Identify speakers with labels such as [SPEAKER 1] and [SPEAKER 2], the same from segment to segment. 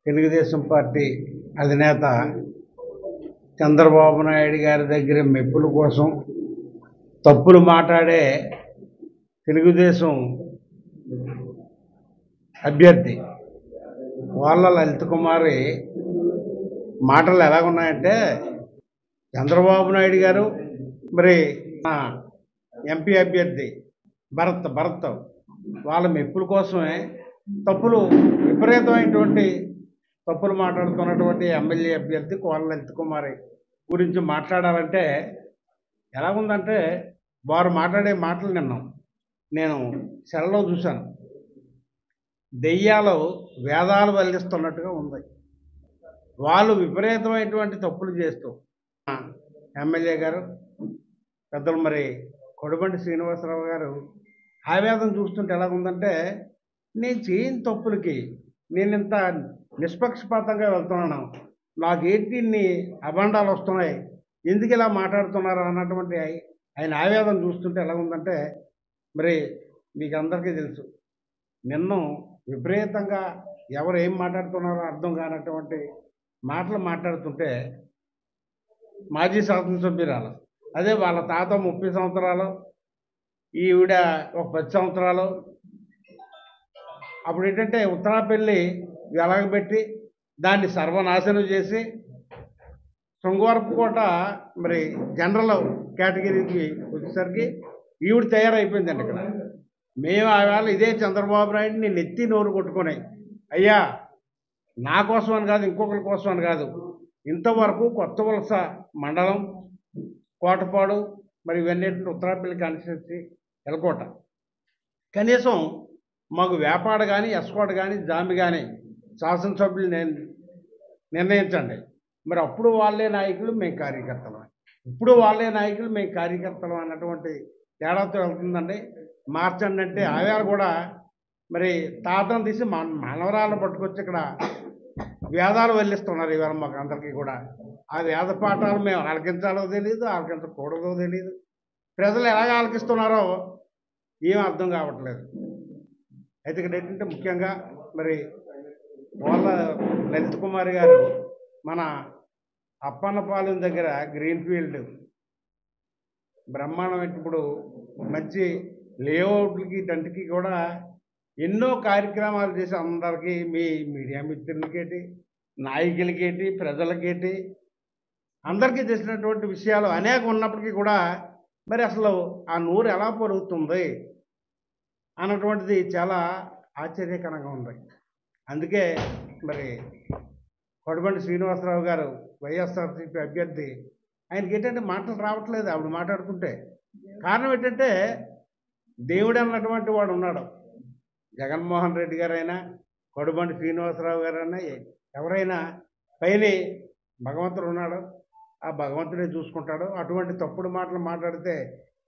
[SPEAKER 1] Telugu Desam party అధినేత చంద్రబాబు నాయుడు గారి దగ్గర మెప్పుల కోసం తప్పులు మాట్లాడే తెలుగుదేశం అభ్యర్థి వాళ్ళ లలిత కుమారి మాటలు ఎలాగున్నాయంటే, చంద్రబాబు నాయుడు గారు మరి ఎంపీ అభ్యర్థి భరత్ వాళ్ళ మెప్పుల కోసమే విపరీతమైనటువంటి తప్పులు మాట్లాడుతున్నటువంటి ఎమ్మెల్యే అభ్యర్థి కోళ్ళ లలిత కుమారి గురించి మాట్లాడాలంటే ఎలాగుందంటే, వారు మాట్లాడే మాటలు నేను సెలలో చూశాను. దెయ్యాలు వేదాలు వల్లిస్తున్నట్టుగా ఉంది. వాళ్ళు విపరీతమైనటువంటి తప్పులు చేస్తూ ఎమ్మెల్యే గారు పెద్దలు మరి కొడిబండి శ్రీనివాసరావు గారు ఆవేదన చూస్తుంటే ఎలాగుందంటే, నేను చేయని తప్పులకి నేను ఇంత నిష్పక్షపాతంగా వెళ్తున్నాను, నాకేంటి ఇన్ని అభండాలు వస్తున్నాయి, ఎందుకు ఇలా మాట్లాడుతున్నారు అన్నటువంటి ఆయన ఆవేదన చూస్తుంటే ఎలా ఉందంటే, మరి మీకు అందరికీ తెలుసు, నిన్ను విపరీతంగా ఎవరు ఏం మాట్లాడుతున్నారో అర్థం కానటువంటి మాటలు మాట్లాడుతుంటే మాజీ శాసనసభ్యురాలు, అదే వాళ్ళ తాత 30 సంవత్సరాలు, ఈవిడ ఒక 10 సంవత్సరాలు, అప్పుడు ఏంటంటే ఉత్తరాపల్లి వెలగబెట్టి దాన్ని సర్వనాశనం చేసి శృంగవరపుకోట మరి జనరల్ కేటగిరీకి వచ్చేసరికి ఈవిడ తయారైపోయిందండి. ఇక్కడ మేము ఆవేళ ఇదే చంద్రబాబు నాయుడిని నెత్తి నోరు కొట్టుకొని, అయ్యా నా కోసం అని కాదు, ఇంకొకరి కోసం అని కాదు, ఇంతవరకు కొత్త వలస మండలం, కోటపాడు, మరి ఇవన్నీ ఉత్తరాపల్లి కాన్స్టిట్యున్సీ, ఎలకోట, కనీసం మాకు వేపాడ కానీ ఎస్కోట కానీ జామి కానీ శాసనసభ్యులు నిర్ణయించండి. మరి అప్పుడు వాళ్ళే నాయకులు, మేము కార్యకర్తలు, ఇప్పుడు వాళ్ళే నాయకులు, మేము కార్యకర్తలు అన్నటువంటి తేడాతో వెళ్తుందండి. మార్చండి అంటే ఆవేళ కూడా మరి తాతను తీసి మనవరాలను పట్టుకొచ్చి ఇక్కడ వేదాలు వల్లిస్తున్నారు. ఇవాళ మాకు అందరికీ కూడా ఆ వేద పాఠాలు మేము ఆలకించాలో తెలియదు, ఆలకించకూడదో తెలియదు. ప్రజలు ఎలాగ ఆలకిస్తున్నారో ఏం అర్థం కావట్లేదు. అయితే ఇక్కడ ఏంటంటే ముఖ్యంగా మరి వాళ్ళ లలిత కుమారి గారు మన అప్పన్నపాలెం దగ్గర గ్రీన్ఫీల్డ్ బ్రహ్మాండం, ఇప్పుడు మంచి లేఅవుట్లకి టంటికి కూడా ఎన్నో కార్యక్రమాలు చేసి అందరికీ, మీ మీడియా మిత్రులకేటి, నాయకులకేటి, ప్రజలకేటి అందరికీ చేసినటువంటి విషయాలు అనేక ఉన్నప్పటికీ కూడా మరి అసలు ఆ నూరు ఎలా పెరుగుతుంది అన్నటువంటిది చాలా ఆశ్చర్యకరంగా ఉంది. అందుకే మరి కొడిబండి శ్రీనివాసరావు గారు వైఎస్ఆర్సీపీ అభ్యర్థి, ఆయనకి ఏంటంటే మాటలు రావట్లేదు ఆవిడ మాట్లాడుతుంటే. కారణం ఏంటంటే, దేవుడు అన్నటువంటి వాడు ఉన్నాడు. జగన్మోహన్ రెడ్డి గారైనా, కొడిబండి శ్రీనివాసరావు గారైనా, ఎవరైనా పైన భగవంతుడు ఉన్నాడు, ఆ భగవంతుడే చూసుకుంటాడు. అటువంటి తప్పుడు మాటలు మాట్లాడితే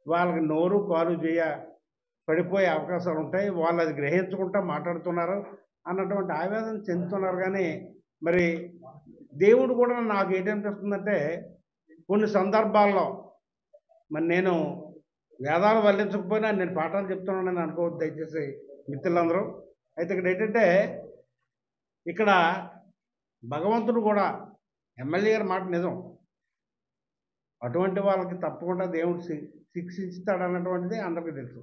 [SPEAKER 1] వాళ్ళకి నోరు కాలు పడిపోయే అవకాశాలు ఉంటాయి. వాళ్ళు అది గ్రహించుకుంటా మాట్లాడుతున్నారు అన్నటువంటి ఆవేదన చెందుతున్నారు. కానీ మరి దేవుడు కూడా నాకు ఏంటనిపిస్తుందంటే, కొన్ని సందర్భాల్లో మరి నేను వేదాలు వల్లించకపోయినా నేను పాఠాలు చెప్తున్నానని అనుకోవద్దు దయచేసి మిత్రులందరూ. అయితే ఇక్కడ ఏంటంటే, ఇక్కడ భగవంతుడు కూడా ఎమ్మెల్యే గారి మాట నిజం, అటువంటి వాళ్ళకి తప్పకుండా దేవుడు శిక్షిస్తాడు అన్నటువంటిది అందరికీ తెలుసు.